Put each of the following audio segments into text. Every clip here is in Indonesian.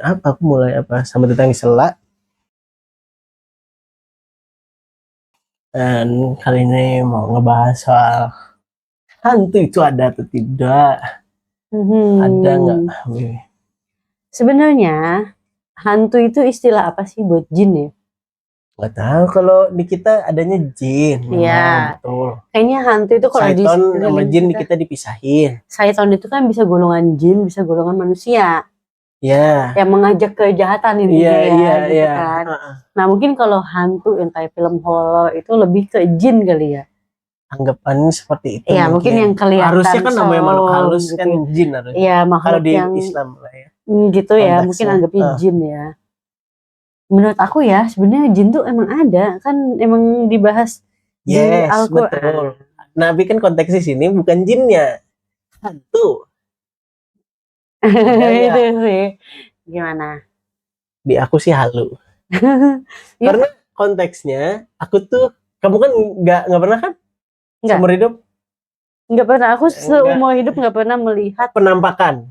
Apa aku mulai apa sama tentang Sela, dan kali ini mau ngebahas soal hantu itu ada atau tidak. Ada nggak? Sebenarnya hantu itu istilah apa sih buat jin ya? Nggak tahu, kalau di kita adanya jin. Iya. Betul. Kayaknya hantu itu kalau di Syaiton sama jin di kita dipisahin. Syaiton itu kan bisa golongan jin, bisa golongan manusia. Ya. Yang mengajak kejahatan intinya gitu Iya. kan. Nah mungkin kalau hantu yang kayak film horor itu lebih ke jin kali ya. Anggapannya seperti itu. Iya mungkin yang kelihatan. Harusnya kan namanya makhluk halus gitu. kan jin harusnya. Iya Kalau makhluk di yang Islam lah ya. Gitu ya, Konteksnya. mungkin anggapnya jin ya. Menurut aku ya, sebenarnya jin tuh emang ada, kan emang dibahas di Al-Quran. Betul. Nabi kan konteksnya sini bukan jinnya, hantu. Itu sih. Gimana? Di aku sih halu. Karena konteksnya aku tuh, kamu kan nggak pernah kan? Seumur hidup? Nggak pernah. Aku seumur hidup nggak pernah melihat penampakan.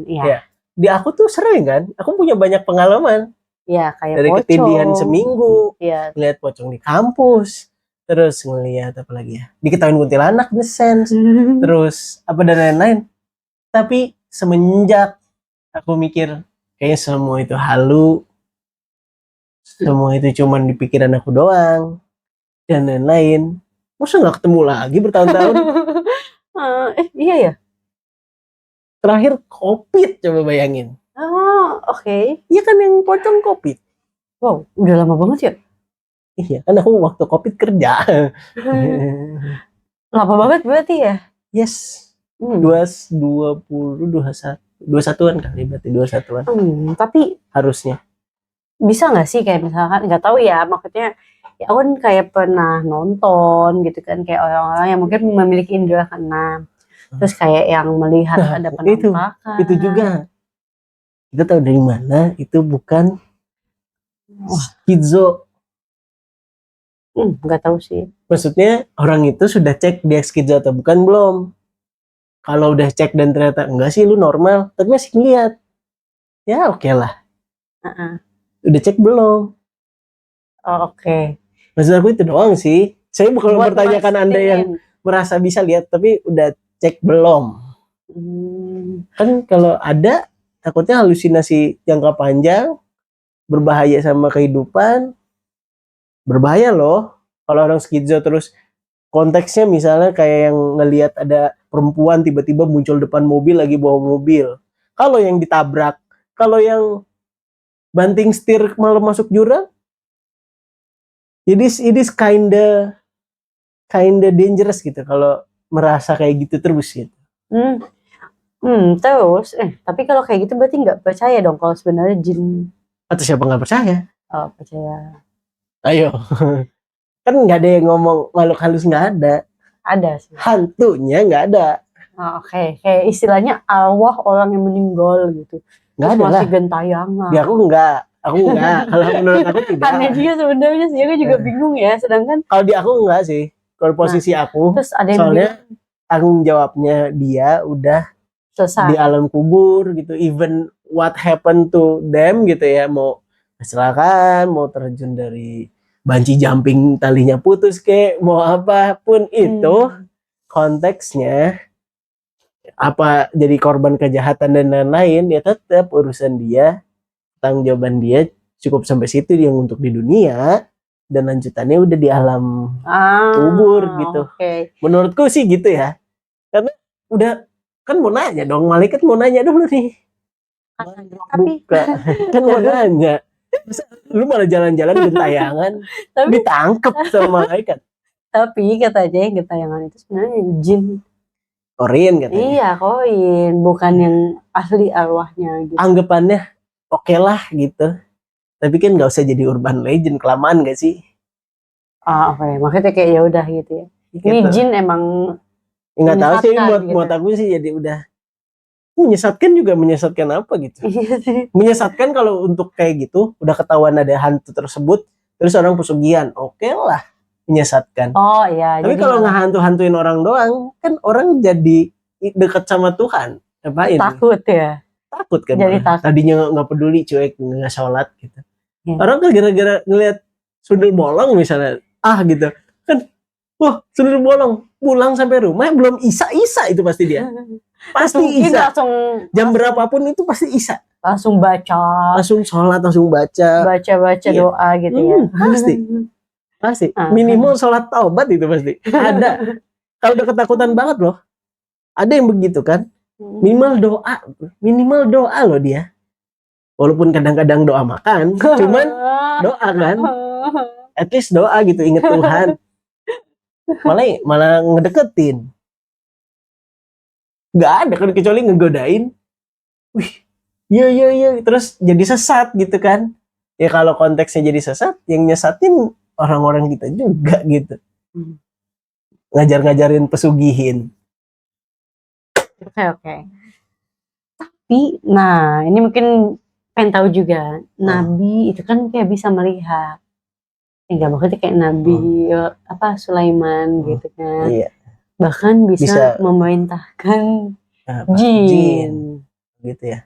Iya. Di aku tuh sering kan, aku punya banyak pengalaman. Iya, kayak dari pocong. ketindihan seminggu, Iya. Lihat pocong di kampus, terus ngelihat apa lagi ya, diketahuin kuntilanak, ngesense, terus apa dan lain-lain. Tapi semenjak aku mikir kayaknya semua itu halu, semua itu cuman di pikiran aku doang dan lain-lain, masa nggak ketemu lagi bertahun-tahun. Iya ya. Terakhir COVID, coba bayangin. Oh, oke. Iya kan yang pocong COVID. Wow, udah lama banget ya. Iya kan aku waktu COVID kerja. Lama banget berarti ya. Yes. 21-an kali, berarti 21-an. Tapi harusnya bisa nggak sih kayak misalkan, nggak tahu ya, maksudnya ya aku kan kayak pernah nonton gitu kan, kayak orang-orang yang mungkin memiliki indera keenam, terus kayak yang melihat ada penampakan. Itu juga kita tahu dari mana itu bukan skizo. Nggak tahu sih. Maksudnya orang itu sudah cek dia skizo atau bukan belum. Kalau udah cek dan ternyata enggak sih, lu normal, tapi masih ngeliat, ya oke lah. Udah cek belum? Oh, oke. Maksud aku itu doang sih. Saya bukan mempertanyakan Anda yang merasa bisa lihat, tapi udah cek belum? Kan kalau ada, takutnya halusinasi jangka panjang, berbahaya sama kehidupan, berbahaya loh. Kalau orang skizo terus konteksnya misalnya kayak yang ngelihat ada perempuan tiba-tiba muncul depan mobil lagi bawa mobil. Kalau yang ditabrak, kalau yang banting setir malah masuk jurang, it is kinda dangerous gitu kalau merasa kayak gitu terus gitu. Terus tapi kalau kayak gitu berarti nggak percaya dong kalau sebenarnya jin. Atau siapa nggak percaya? Oh, percaya. Ayo. Kan nggak ada yang ngomong makhluk halus, nggak ada. Ada sih. Hantunya nggak ada. Oh, oke. Kayak istilahnya arwah orang yang meninggal gitu. Nggak ada lah. Masih gentayangan. Ya aku nggak. Kalau menurut aku tidak. Aneh juga sebenarnya sih, aku juga bingung ya. Sedangkan kalau di aku nggak sih. Kalau posisi aku, terus ada yang soalnya tanggung jawabnya dia udah selesai di alam kubur gitu. Even what happened to them gitu ya, mau kecelakaan, mau terjun dari bungee jumping talinya putus kek, mau apapun itu, konteksnya apa jadi korban kejahatan dan lain-lain, ya tetap urusan dia, tanggung jawaban dia cukup sampai situ yang untuk di dunia, dan lanjutannya udah di alam kubur gitu. Menurutku sih gitu ya, karena udah kan mau nanya dong, malaikat mau nanya dulu nih, kan mau nanya, lu malah jalan-jalan gentayangan ditangkep sama malaikat. Tapi katanya yang gentayangan itu sebenarnya jin. Koin katanya. Iya, koin, bukan yang asli arwahnya gitu. Anggapannya oke lah gitu. Tapi kan nggak usah jadi urban legend, kelamaan gak sih? Oke. Maksudnya kayak ya udah gitu ya. Gitu. Ini jin emang nggak tahu sih, buat aku sih jadi udah menyesatkan juga, menyesatkan apa gitu. Menyesatkan kalau untuk kayak gitu udah ketahuan ada hantu tersebut terus orang pesugihan, oke lah, menyesatkan. Oh iya. Tapi kalau ngehantu-hantuin orang doang, kan orang jadi dekat sama Tuhan. Ngapain? Takut ya. takut kan. Jadi takut. Tadinya nggak peduli, cuek, nggak sholat gitu. Ya. Orang kan gara-gara ngelihat sundel bolong misalnya, gitu kan, wah sundel bolong, pulang sampai rumah belum isa itu pasti dia. Pasti Mungkin isa. Jam langsung berapapun itu pasti isa. langsung baca, Langsung sholat, langsung baca. Baca Iya. doa gitu ya. Pasti. Minimal sholat taubat itu pasti. Ada. Kalau udah ketakutan banget loh. Ada yang begitu kan. Minimal doa loh dia. Walaupun kadang-kadang doa makan, cuman doa kan. At least doa gitu, inget Tuhan. Malah ngedeketin. Gak ada kan, kecuali ngegodain. Wih, iya, terus jadi sesat gitu kan. Ya kalau konteksnya jadi sesat, yang nyesatin orang-orang kita juga gitu. Ngajar-ngajarin pesugihin. Oke. Tapi, nah ini mungkin pengen tahu juga, Nabi itu kan kayak bisa melihat. Enggak, maksudnya kayak Nabi Sulaiman gitu kan. Iya. Bahkan bisa memerintahkan jin. Gitu ya.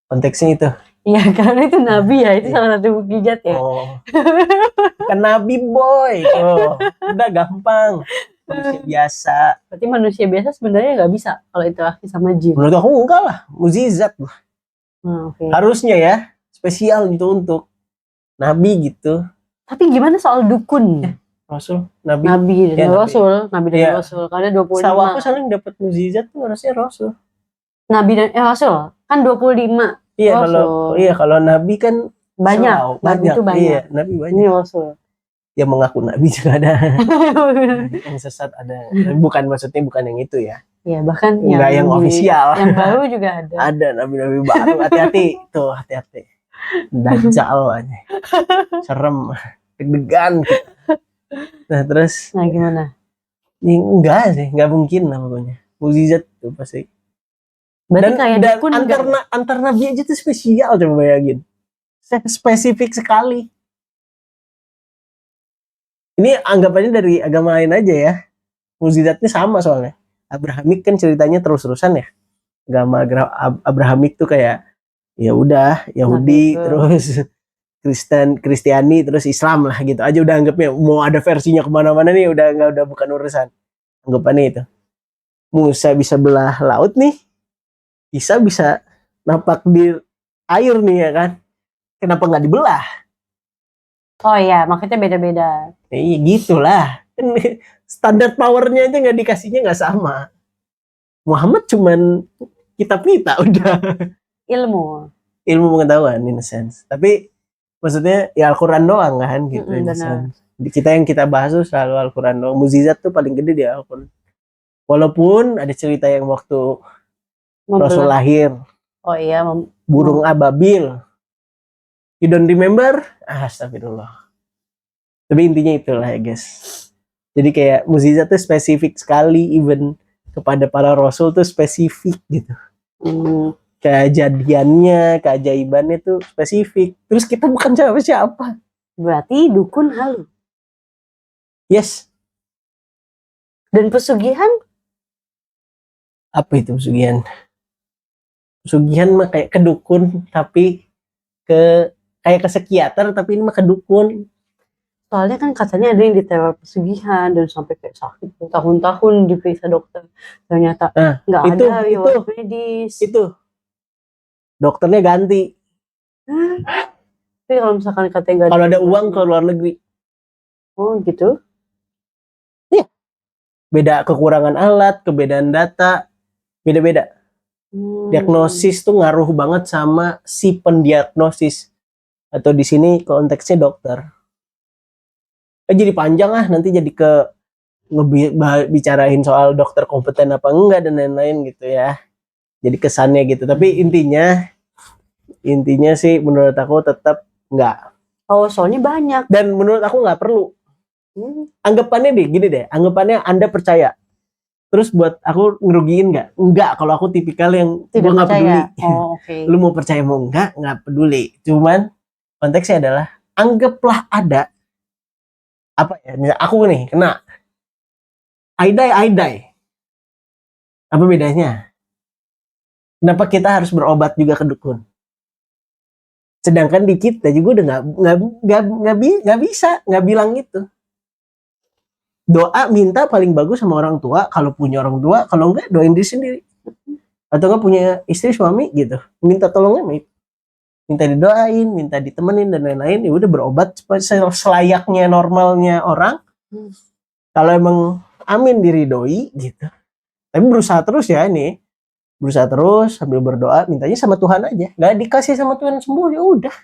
Konteksnya itu. Iya, karena itu Nabi ya, itu salah satu mukjizat ya. Kan Nabi boy. Udah gampang. Manusia biasa. Berarti manusia biasa sebenarnya nggak bisa kalau interaksi sama jin. Menurut aku enggak lah, mukjizat lah. Okay. Harusnya ya, spesial itu untuk Nabi gitu. Tapi gimana soal dukun? Rasul, Nabi dan Rasul. Karena 25. Setahu aku saling dapat mukjizat tuh harusnya Rasul. Nabi dan Rasul kan 25. Iya, kalau Nabi kan banyak. Nabi itu banyak. Iya, Nabi banyak. Ini Rasul. Yang mengaku Nabi juga ada. Yang sesat ada. Maksudnya bukan yang itu ya. Iya, bahkan yang ofisial. Yang baru juga ada. Ada Nabi-Nabi baru. Hati-hati. Dajjal aja. Serem. Deg-degan. Nah, terus. Nah, gimana? Enggak sih, enggak mungkin lah pokoknya. Mukjizat tuh pasti. Berarti kayak dukun antar Nabi aja tuh spesial, coba bayangin. Spesifik sekali. Ini anggapannya dari agama lain aja ya. Mukjizatnya sama soalnya. Abrahamik kan ceritanya terus-terusan ya. Agama Abrahamik tuh kayak ya udah Yahudi terus Kristiani terus Islam lah gitu aja, udah anggapnya. Mau ada versinya kemana-mana nih udah bukan urusan. Anggapannya itu. Musa bisa belah laut nih. Isa bisa napak di air nih ya kan. Kenapa nggak dibelah? Oh iya, makanya beda-beda. Iya gitulah. Standar powernya aja nggak dikasihnya nggak sama. Muhammad cuman kitab kita udah. Ilmu pengetahuan in a sense. Tapi maksudnya ya Al-Quran doang kan gitu. Kita yang kita bahas tuh selalu Al-Quran doang. Mukjizat tuh paling gede di Al-Quran. Walaupun ada cerita yang waktu Rasul lahir. Oh iya. Burung ababil. You don't remember? Astagfirullah. Tapi intinya itulah ya guys. Jadi kayak mukjizat tuh spesifik sekali, even kepada para rasul tuh spesifik gitu. Kejadiannya, keajaibannya tuh spesifik. Terus kita bukan siapa-siapa. Berarti dukun halu. Yes. Dan pesugihan? Apa itu pesugihan? Pesugihan mah kayak ke dukun, tapi kayak ke psikiater, tapi ini mah ke dukun. Soalnya kan katanya ada yang diteror pesugihan dan sampai kayak sakit tahun-tahun diperiksa dokter. Ternyata nggak ada riwayat medis. Itu. Dokternya ganti. Tapi kalau misalkan katanya kalau ada uang ke luar negeri. Oh gitu? Iya. Beda kekurangan alat, kebedaan data, beda-beda. Diagnosis tuh ngaruh banget sama si pendiagnosis. Atau di sini konteksnya dokter. Jadi panjang nanti jadi bicarain soal dokter kompeten apa enggak dan lain-lain gitu ya. Jadi kesannya gitu. Tapi intinya sih menurut aku tetap enggak. Oh, soalnya banyak. Dan menurut aku enggak perlu. Anggapannya gini deh. Anggapannya Anda percaya. Terus buat aku ngerugiin enggak? Enggak, kalau aku tipikal yang gue enggak peduli. Oh, okay. Lu mau percaya mau enggak peduli. Cuman konteksnya adalah anggaplah ada apa ya? Misal aku nih kena I die. Apa bedanya? Kenapa kita harus berobat juga ke dukun? Sedangkan di kita juga udah nggak bisa nggak bilang gitu. Doa minta paling bagus sama orang tua, kalau punya orang tua, kalau enggak doain diri sendiri. Atau enggak punya istri suami gitu, minta tolongnya minta didoain, minta ditemenin dan lain-lain, ya udah berobat selayaknya normalnya orang. Kalau emang amin diridoi gitu. Tapi berusaha terus ya ini. Berusaha terus sambil berdoa, mintanya sama Tuhan aja. Enggak dikasih sama Tuhan sembuh, ya udah.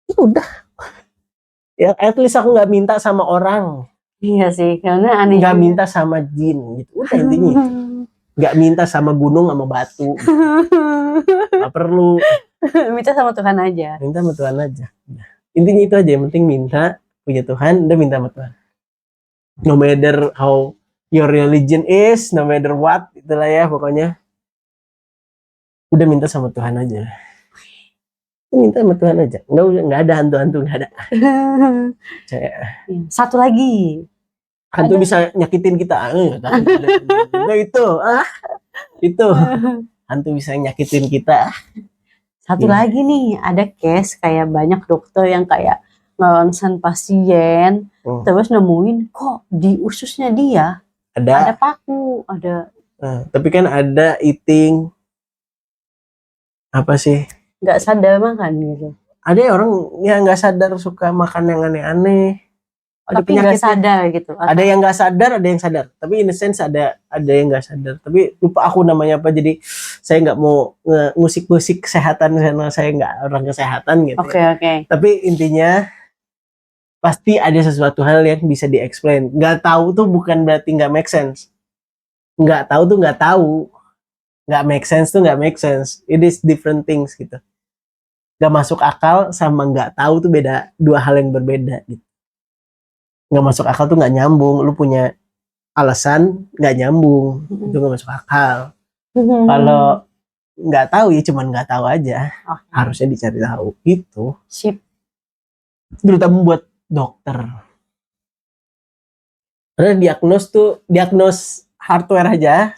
Ya udah. Ya at least aku enggak minta sama orang. Iya sih, karena aneh. Enggak minta sama jin gitu. Udah intinya. Enggak minta sama gunung sama batu. Enggak perlu. Minta sama Tuhan aja. Minta sama Tuhan aja. Intinya itu aja, yang penting minta punya Tuhan, udah minta sama Tuhan. No matter how your religion is, no matter what, itulah ya pokoknya. Udah minta sama Tuhan aja. Minta sama Tuhan aja. Enggak ada hantu-hantu, enggak ada. Satu lagi. Hantu bisa nyakitin kita. Itu. Hantu bisa nyakitin kita. Satu lagi nih, ada case kayak banyak dokter yang kayak ngeronsen pasien, terus nemuin kok di ususnya dia ada paku, ada. Tapi kan ada eating apa sih? Nggak sadar makan gitu. Ada orang yang nggak sadar suka makan yang aneh-aneh. Ada Tapi nggak sadar gitu. Ada yang nggak sadar, ada yang sadar. Tapi in a sense ada yang nggak sadar. Tapi lupa aku namanya apa. Jadi saya nggak mau ngusik-ngusik kesehatan karena saya nggak orang kesehatan gitu. Oke. Tapi intinya pasti ada sesuatu hal yang bisa di-explain. Nggak tahu tuh bukan berarti nggak make sense. Nggak tahu tuh nggak tahu. Nggak make sense tuh nggak make sense. It is different things gitu. Nggak masuk akal sama nggak tahu tuh beda, dua hal yang berbeda gitu. Nggak masuk akal tuh nggak nyambung. Lu punya alasan nggak nyambung, itu nggak masuk akal. Kalau nggak tahu ya cuman nggak tahu aja. Harusnya dicari tahu gitu. Sip. Terutama buat dokter. Karena diagnos hardware aja.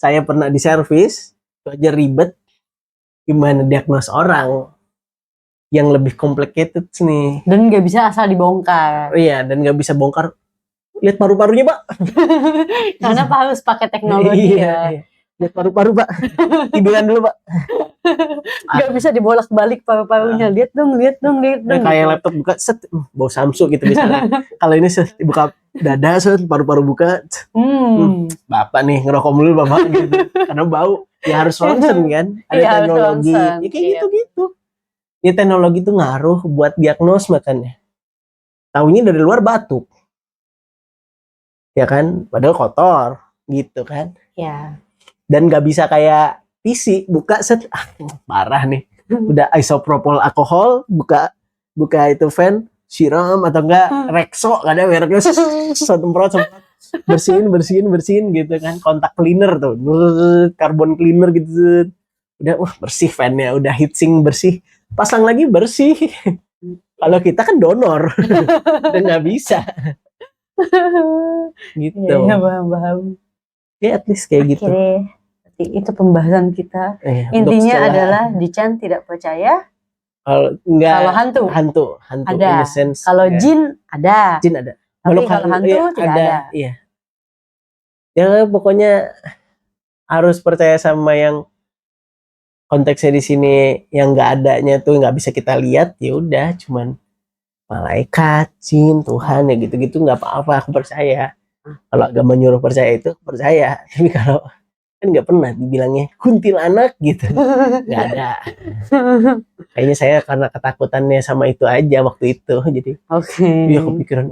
Saya pernah di servis, itu aja ribet. Gimana diagnos orang yang lebih complicated nih. Dan nggak bisa asal dibongkar. Iya, dan nggak bisa bongkar. Lihat paru-parunya, Pak. Karena Pak harus pakai teknologi ya. Iya. Lihat paru-paru, Pak. Tiduran dulu, Pak. Gak bisa dibolak-balik paru-parunya. Lihat dong. Kayak laptop buka, set, bau Samsung gitu misalnya. Kalau ini set, dibuka dada, set, paru-paru buka. Bapak nih ngerokok mulu, Bapak gitu. Karena bau. Ya harus ronsen kan. Ada teknologi. Ya kayak gitu-gitu. Ya teknologi itu ngaruh buat diagnos makanya. Taunya dari luar batuk. Ya kan, padahal kotor gitu kan. Ya. Dan nggak bisa kayak PC buka set, parah nih. Udah isopropyl alkohol, buka itu fan, siram atau enggak Rexo, ada mereknya, semprot bersihin gitu kan. Kontak cleaner tuh, carbon cleaner gitu. Udah bersih fannya, udah heatsink bersih, pasang lagi bersih. Kalau kita kan donor, dan nggak bisa. Gitu. Ya, paham. Ya at least kayak gitu. Itu pembahasan kita. Intinya adalah Dican tidak percaya. Kalau hantu ada. Kalau jin ada. Tapi kalau hantu tidak ada. Iya. Ya pokoknya harus percaya sama yang konteksnya di sini yang nggak adanya tuh nggak bisa kita lihat, ya udah cuman malaikat, jin, Tuhan ya gitu-gitu nggak apa-apa, aku percaya. Kalau agama nyuruh percaya itu percaya, tapi kalau kan nggak pernah dibilangnya kuntilanak gitu, nggak ada. Kayaknya saya karena ketakutannya sama itu aja waktu itu, jadi dia kepikiran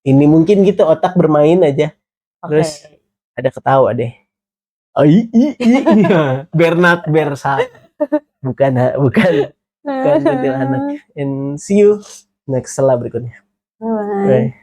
ini mungkin gitu, otak bermain aja. Terus ada ketawa deh. Bernard Bersa. Bukan kuntilanak. And see you next setelah berikutnya. Bye.